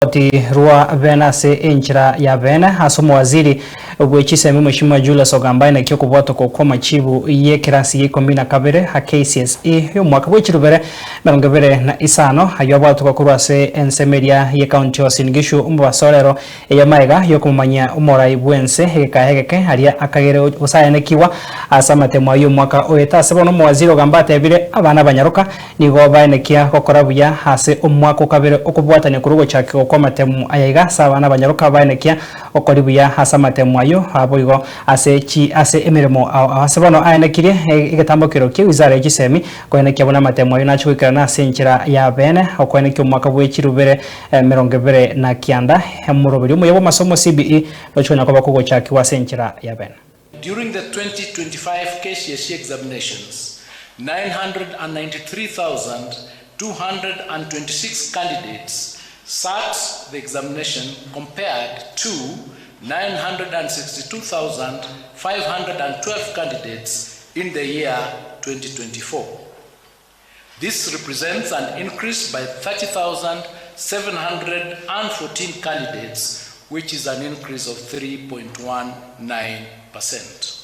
Rua BENE se ENCHERA ya BENE hasa OMWAZIRI Kcse Mheshimiwa Julius OGAMBA na kyo kubwato ko Amachibu ye Kcse ikombina kabere ha Kcse yo mwaka w'ikirubere 2025 hayo bwato ko kurwase ensemeria ye county osingishu umbasorero ya maiga yo kumanya umorai bwense hekaheke haria akagere usayenekiwa asamate mwayo mwaka oyeta sabono OMWAZIRI OGAMBA tebire abana banyaruka nigo bayenekia kokora buya hase umwaka kabere okubwatanya kurugo chake kwa matemu ayaga sawa na banyaruka bayenekia okoribuya hasa matemu ayo aboigo ase emirimo asebono ayenekirie igatambokero ki wizara y'Kcse koyenekia bona matemu ayo nachwikira na ENCHERA ya BENE okoyenekia umwaka w'ikirubere 2029 hemurobiri umuyobo masomo CBE nochona kwa bakugo chaki wa ENCHERA ya BENE. During the 2025 Kcse examinations, 993,226 candidates sat the examination compared to 962,512 candidates in the year 2024. This represents an increase by 30,714 candidates, which is an increase of 3.19%.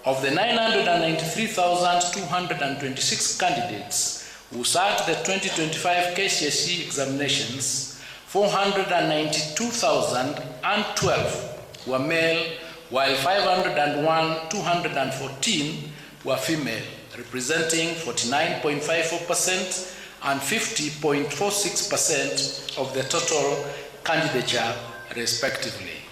Of the 993,226 candidates who sat the 2025 Kcse examinations, 492,012 were male, while 501,214 were female, representing 49.54% and 50.46% of the total candidature, respectively.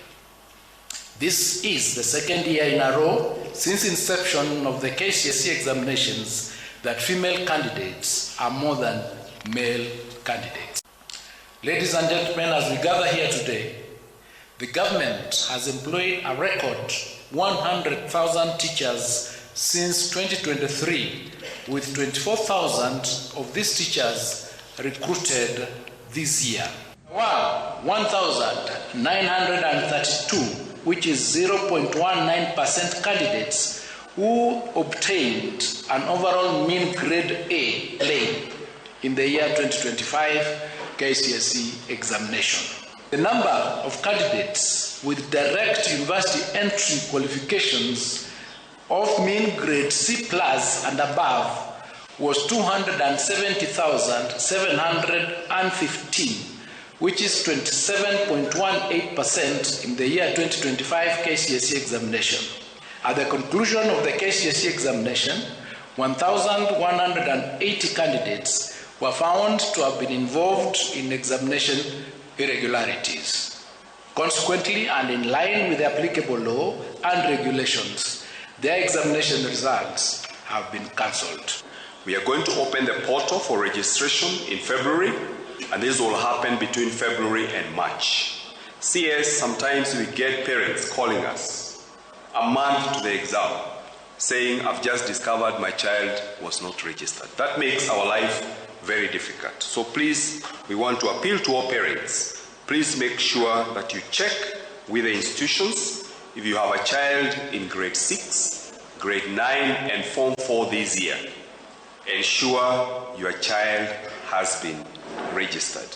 This is the second year in a row since inception of the Kcse examinations that female candidates are more than male candidates. Ladies and gentlemen, as we gather here today, the government has employed a record 100,000 teachers since 2023, with 24,000 of these teachers recruited this year. 1,932, which is 0.19% candidates who obtained an overall mean grade A in the year 2025 Kcse examination. The number of candidates with direct university entry qualifications of mean grade C+ and above was 270,715, which is 27.18% in the year 2025 Kcse examination. At the conclusion of the Kcse examination, 1,180 candidates were found to have been involved in examination irregularities. Consequently, and in line with the applicable law and regulations, their examination results have been cancelled. We are going to open the portal for registration in February, and this will happen between February and March. CS, sometimes we get parents calling us a month to the exam saying, I've just discovered my child was not registered. That makes our life very difficult. So please, we want to appeal to all parents. Please make sure that you check with the institutions. If you have a child in grade 6, grade 9, and Form 4 this year, ensure your child has been registered.